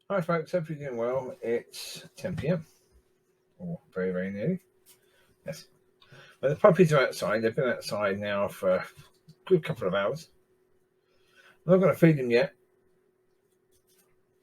Hi folks, hope you're doing well. It's 10 p.m. or very, very nearly. Yes. But the puppies are outside. They've been outside now for a good couple of hours. I'm not going to feed them yet.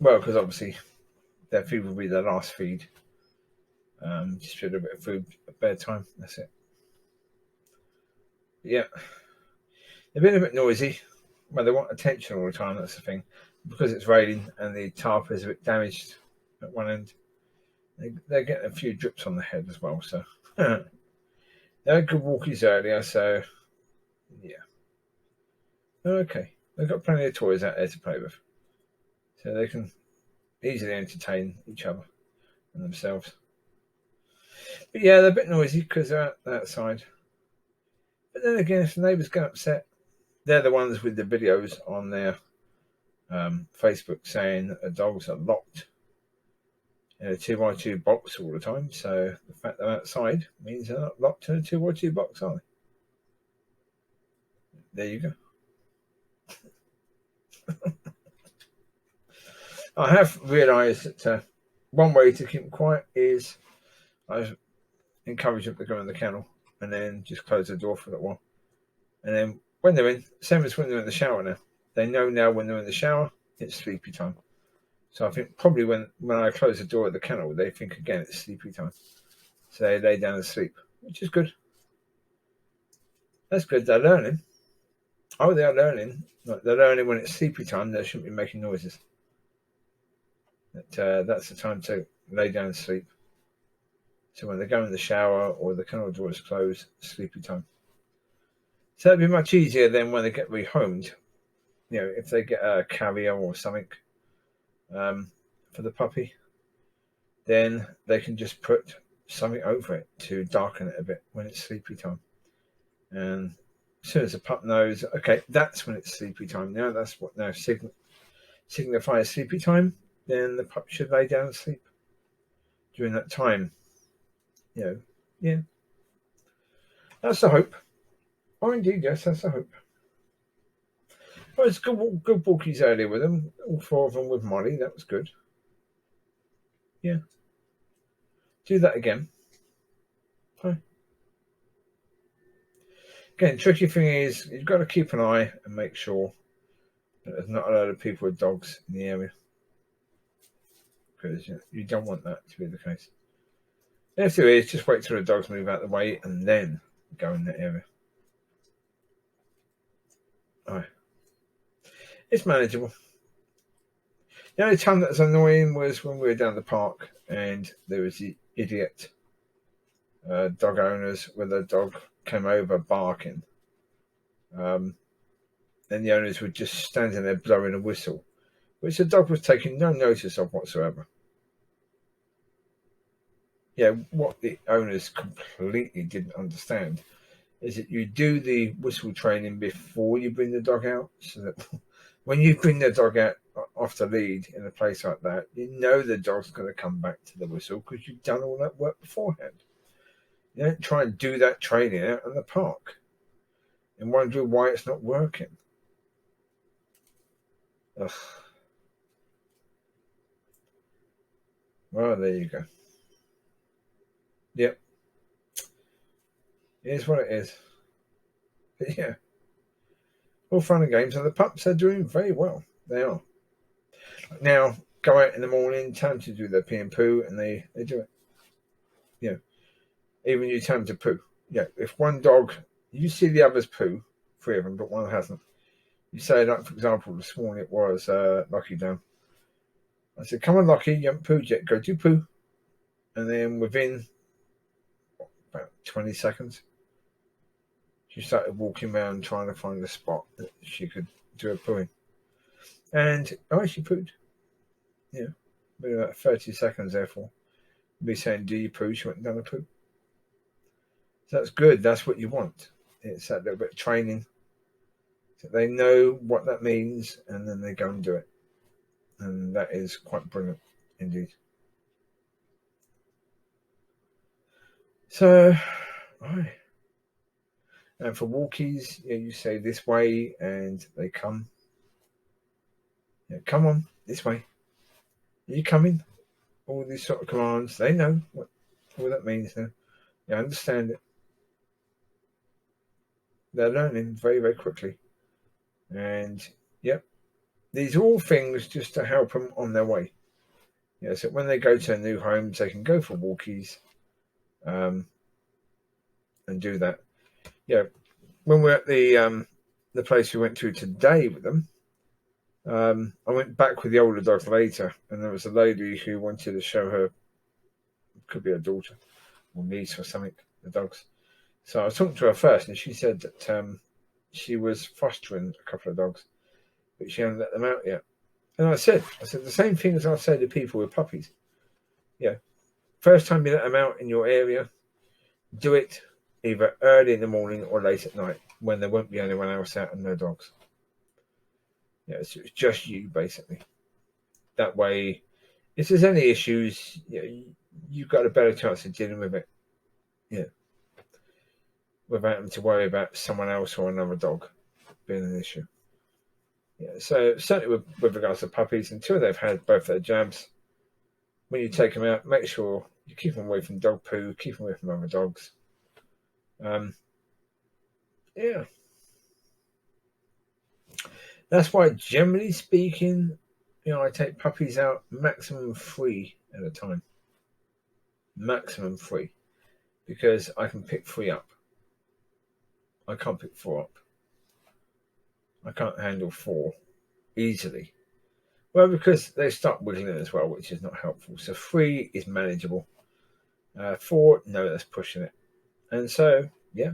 Well, because obviously their feed will be their last feed. Just feed a bit of food at bedtime. That's it. But yeah. They've been a bit noisy. Well, they want attention all the time. That's the thing. Because it's raining and the tarp is a bit damaged at one end, they're getting a few drips on the head as well. So they had good walkies earlier. So yeah. Okay. They've got plenty of toys out there to play with. So they can easily entertain each other and themselves. But yeah, they're a bit noisy because they're outside. But then again, if the neighbours get upset, they're the ones with the videos on their Facebook saying that the dogs are locked in a 2x2 box all the time. So the fact they're outside means they're not locked in a 2x2 box, are they? There you go. I have realised that one way to keep them quiet is I encourage them to go in the kennel and then just close the door for a little while. And then when they're in, same as when they're in the shower now, they know now when they're in the shower, it's sleepy time. So I think probably when I close the door of the kennel, they think again it's sleepy time. So they lay down and sleep, which is good. That's good. They're learning. Oh, they are learning. They're learning when it's sleepy time, they shouldn't be making noises. That's the time to lay down and sleep. So when they go in the shower or the kennel door is closed, sleepy time. So it'd be much easier then when they get rehomed. You know, if they get a carrier or something for the puppy, then they can just put something over it to darken it a bit when it's sleepy time. And as soon as the pup knows, okay, that's when it's sleepy time. Now that's what now signifies sleepy time. Then the pup should lay down and sleep during that time. You know, yeah, that's the hope. Oh, indeed, yes, that's the hope. Well, it's good walkies earlier with them. All four of them with Mollie. That was good. Yeah. Do that again. Hi. Again, tricky thing is you've got to keep an eye and make sure that there's not a lot of people with dogs in the area. Because you don't want that to be the case. And if there is, just wait till the dogs move out of the way and then go in that area. Alright. It's manageable. The only time that was annoying was when we were down the park and there was the idiot dog owners where the dog came over barking. And the owners were just standing there blowing a whistle, which the dog was taking no notice of whatsoever. Yeah, what the owners completely didn't understand is that you do the whistle training before you bring the dog out, so that when you bring the dog out off the lead in a place like that, you know the dog's going to come back to the whistle because you've done all that work beforehand. You don't try and do that training out in the park and wonder why it's not working. Ugh. Well, there you go. Yep. It is what it is. But yeah. All fun and games, and the pups are doing very well. They are. Now, go out in the morning, tell them to do their pee and poo, and they do it. Yeah. Even you tell them to poo. Yeah. If one dog, you see the others poo, three of them, but one hasn't. You say, like, for example, this morning it was Lucky down. I said, come on, Lucky, you haven't pooed yet. Go do poo. And then within about 20 seconds, she started walking around trying to find a spot that she could do a pooing. And she pooed. Yeah. Maybe about 30 seconds, therefore. Be saying, do you poo? She went and done a poo. So that's good. That's what you want. It's that little bit of training. So they know what that means and then they go and do it. And that is quite brilliant indeed. So, right. And for walkies, you say this way and they come. Yeah, come on, this way. Are you coming? All these sort of commands. They know what all that means now. They understand it. They're learning very, very quickly. And yep, these are all things just to help them on their way. Yeah, so when they go to new homes, they can go for walkies and do that. Yeah, when we're at the place we went to today with them, I went back with the older dog later, and there was a lady who wanted to show her, could be her daughter or niece or something, the dogs. So I was talking to her first, and she said that she was fostering a couple of dogs, but she hadn't let them out yet. And I said the same thing as I say to people with puppies. Yeah, first time you let them out in your area, do it either early in the morning or late at night when there won't be anyone else out and no dogs. Yeah, it's just you basically. That way, if there's any issues, you've got a better chance of dealing with it. Yeah, without having to worry about someone else or another dog being an issue. Yeah, so certainly with regards to puppies, until they've had both their jabs, when you take them out, make sure you keep them away from dog poo, keep them away from other dogs. Yeah. That's why, generally speaking, I take puppies out maximum 3 at a time. Maximum 3. Because I can pick 3 up. I can't pick 4 up. I can't handle 4 easily. Well, because they start wiggling as well, which is not helpful. So 3 is manageable. 4, no, that's pushing it. And so, yeah.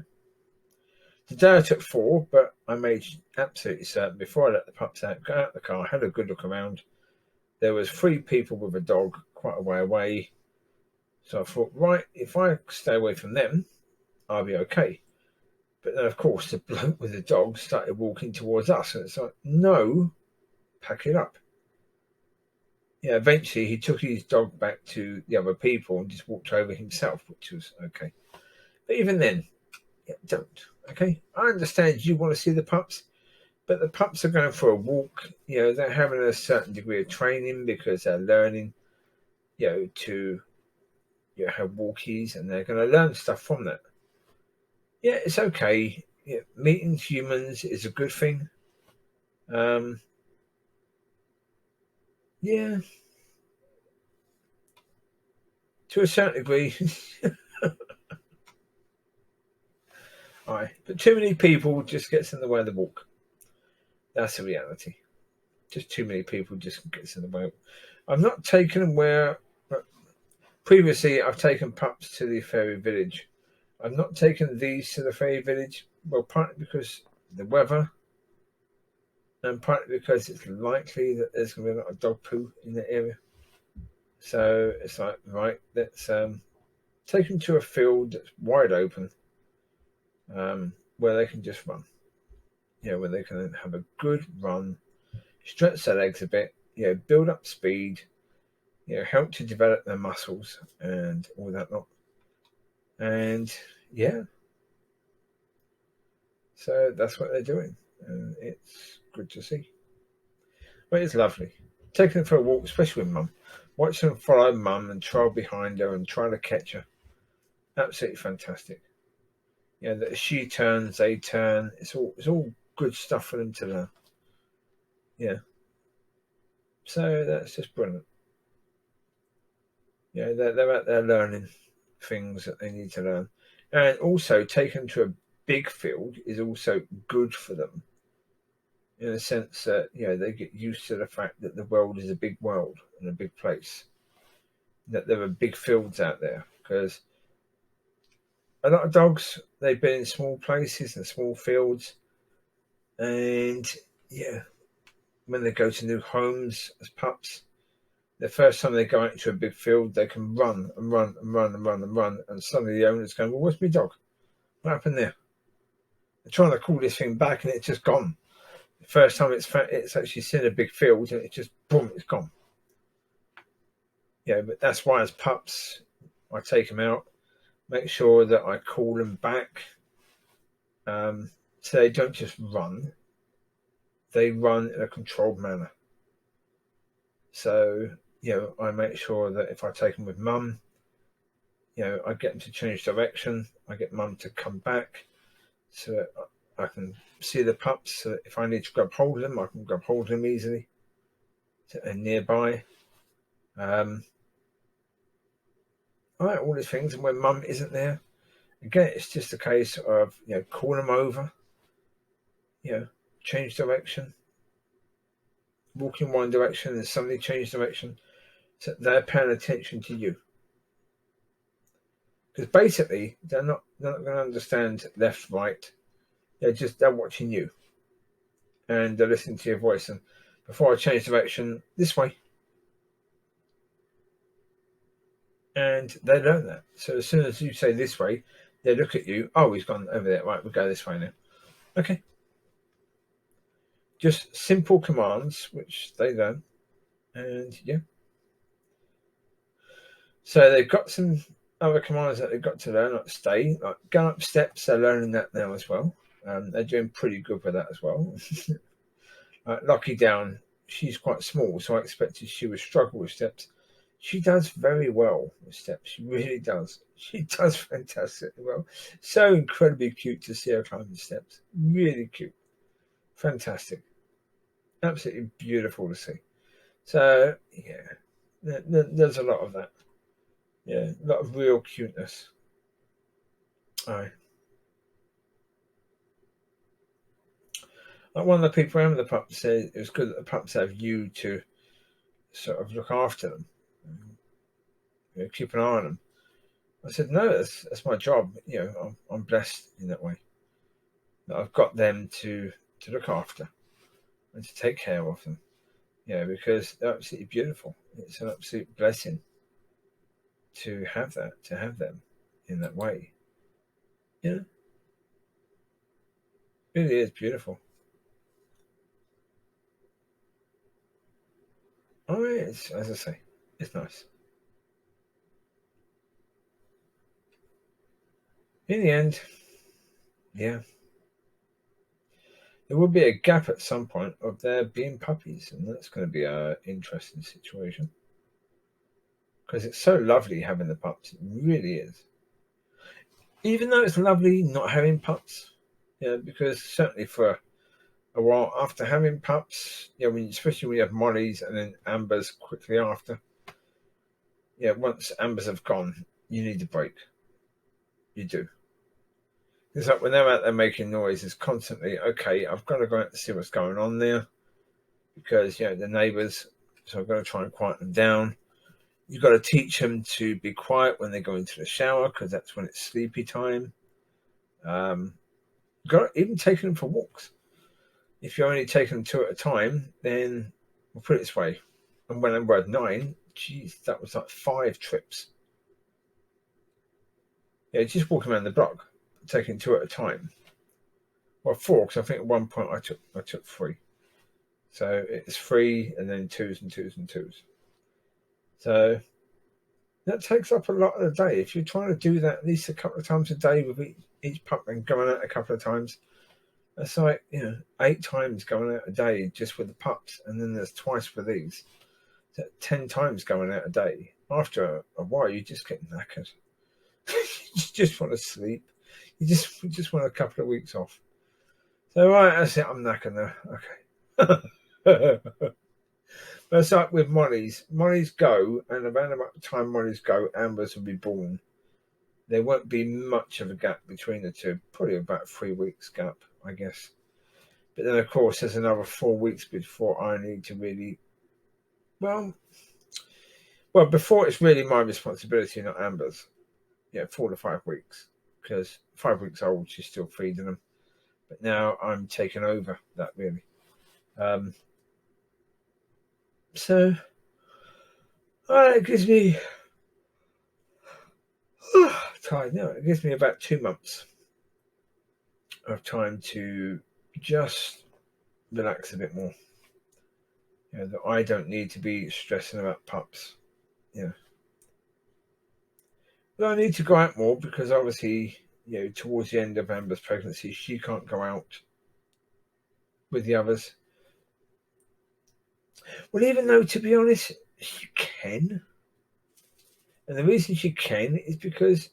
Today I took 4, but I made absolutely certain before I let the pups out, got out of the car, had a good look around. There was 3 people with a dog quite a way away. So I thought, right, if I stay away from them, I'll be okay. But then, of course, the bloke with the dog started walking towards us. And it's like, no, pack it up. Yeah, eventually he took his dog back to the other people and just walked over himself, which was okay. But even then, don't. Okay, I understand you want to see the pups, but the pups are going for a walk. They're having a certain degree of training because they're learning, to have walkies, and they're going to learn stuff from that. Yeah, it's okay. Yeah, meeting humans is a good thing. Yeah, to a certain degree. Aye, but too many people just gets in the way of the walk. That's the reality. Just too many people just gets in the way. I've not taken them where. Previously, I've taken pups to the fairy village. I've not taken these to the fairy village. Well, partly because the weather, and partly because it's likely that there's going to be a lot of dog poo in the area. So it's like, right, let's take them to a field that's wide open, where they can just run. Where they can have a good run, stretch their legs a bit, build up speed, help to develop their muscles and all that lot. And yeah, so that's what they're doing, and it's good to see. But it's lovely taking them for a walk, especially with mum. Watch them follow mum and trail behind her and try to catch her. Absolutely fantastic. That she turns, they turn. It's all good stuff for them to learn. Yeah. So that's just brilliant. They're out there learning things that they need to learn, and also taken to a big field is also good for them, in a sense that they get used to the fact that the world is a big world and a big place, that there are big fields out there, because a lot of dogs, they've been in small places and small fields, and when they go to new homes as pups, the first time they go out into a big field, they can run and run and run and run and run, and suddenly the owner's going, well, where's my dog? What happened there? They're trying to call this thing back and it's just gone. The first time it's actually seen a big field and it's just, boom, it's gone. But that's why as pups, I take them out, make sure that I call them back, so they don't just run. They run in a controlled manner. So I make sure that if I take them with mum, I get them to change direction. I get mum to come back so that I can see the pups. So that if I need to grab hold of them, I can grab hold of them easily and nearby. All these things. And when mum isn't there, again, it's just a case of call them over, change direction, walk in one direction, and suddenly change direction. So they're paying attention to you. Because basically, they're not going to understand left, right. They're watching you, and they're listening to your voice. And before I change direction, this way, and they learn that. So as soon as you say this way, they look at you. Oh, he's gone over there. Right, we'll go this way now. Okay. Just simple commands which they learn, and So they've got some other commands that they've got to learn, like stay, like go up steps. They're learning that now as well. They're doing pretty good with that as well. Lucky down, she's quite small, so I expected she would struggle with steps. She does very well with steps. She really does. She does fantastically well. So incredibly cute to see her climbing steps. Really cute. Fantastic. Absolutely beautiful to see. So, there's a lot of that. Yeah, a lot of real cuteness. Aye. Like one of the people around the pups said it was good that the pups have you to sort of look after them, keep an eye on them. I said, no, that's my job. I'm blessed in that way. That I've got them to look after and to take care of them. Because they're absolutely beautiful. It's an absolute blessing to have them in that way. It really is beautiful. Oh, it's, as I say, it's nice. In the end, there will be a gap at some point of there being puppies, and that's going to be an interesting situation. Because it's so lovely having the pups. It really is. Even though it's lovely not having pups, because certainly for a while after having pups, especially when you have Mollies and then Ambers quickly after, once Ambers have gone, you need a break. You do. It's like when they're out there making noises constantly, okay, I've got to go out to see what's going on there because, the neighbours, so I've got to try and quiet them down. You've got to teach them to be quiet when they go into the shower because that's when it's sleepy time. You've got to even take them for walks. If you're only taking them 2 at a time, then we'll put it this way. And when I was 9, geez, that was like 5 trips. Just walking around the block, taking 2 at a time. Well, 4, because I think at one point I took 3. So it's 3 and then 2s and 2s and 2s. So that takes up a lot of the day. If you're trying to do that at least a couple of times a day with each pup and going out a couple of times, that's like 8 times going out a day just with the pups, and then there's twice for these. So 10 times going out a day. After a while, you just get knackered. You just want to sleep. You just want a couple of weeks off. So right, that's it. I'm knackered now. Okay. But it's like with Mollies. Mollies go, and around about the time Mollies go, Ambers will be born. There won't be much of a gap between the two. Probably about 3 weeks gap, I guess. But then, of course, there's another 4 weeks before I need to really... Well, before it's really my responsibility, not Amber's. 4 to 5 weeks. Because 5 weeks old, she's still feeding them. But now I'm taking over that, really. So, it gives me... tired now. It gives me about 2 months of time to just relax a bit more. That I don't need to be stressing about pups. But I need to go out more because obviously, towards the end of Amber's pregnancy, she can't go out with the others. Well, even though, to be honest, She can. And the reason she can is because,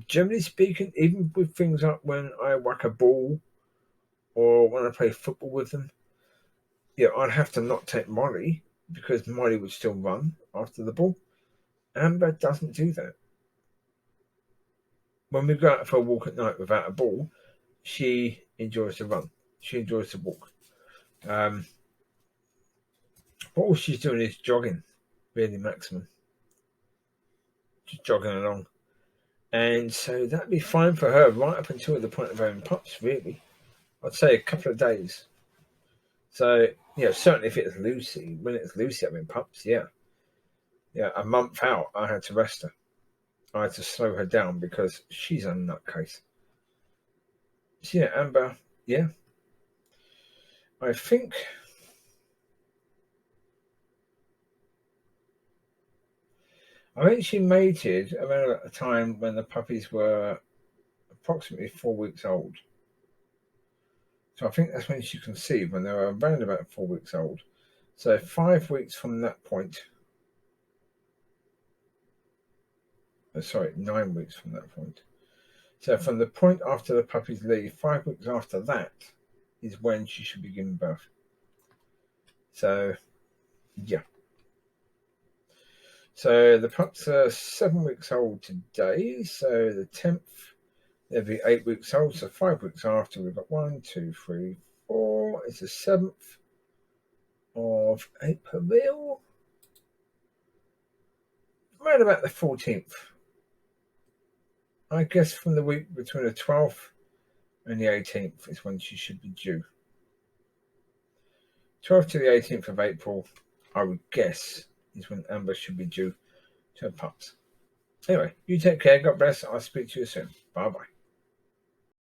generally speaking, even with things like when I whack a ball or when I play football with them, I'd have to not take Mollie because Mollie would still run after the ball. Amber doesn't do that. When we go out for a walk at night without a ball, she enjoys to run. She enjoys to walk. All she's doing is jogging, really, maximum. Just jogging along. And so that'd be fine for her right up until the point of having pups, really. I'd say a couple of days. So, certainly if it's Lucy, when it's Lucy having pups, yeah, a month out, I had to rest her. I had to slow her down because she's a nutcase. So, Amber, I think she mated around a time when the puppies were approximately 4 weeks old. So I think that's when she conceived, when they were around about 4 weeks old. So 5 weeks from that point. 9 weeks from that point. So from the point after the puppies leave, 5 weeks after that is when she should be giving birth. So, yeah. So the pups are 7 weeks old today. So the 10th, they'll be 8 weeks old. So 5 weeks after, we've got 1, 2, 3, 4. It's the 7th of April. Around about the 14th. I guess from the week between the 12th and the 18th is when she should be due. 12th to the 18th of April, I would guess, is when Amber should be due to her pups. Anyway, you take care. God bless. I'll speak to you soon. Bye-bye.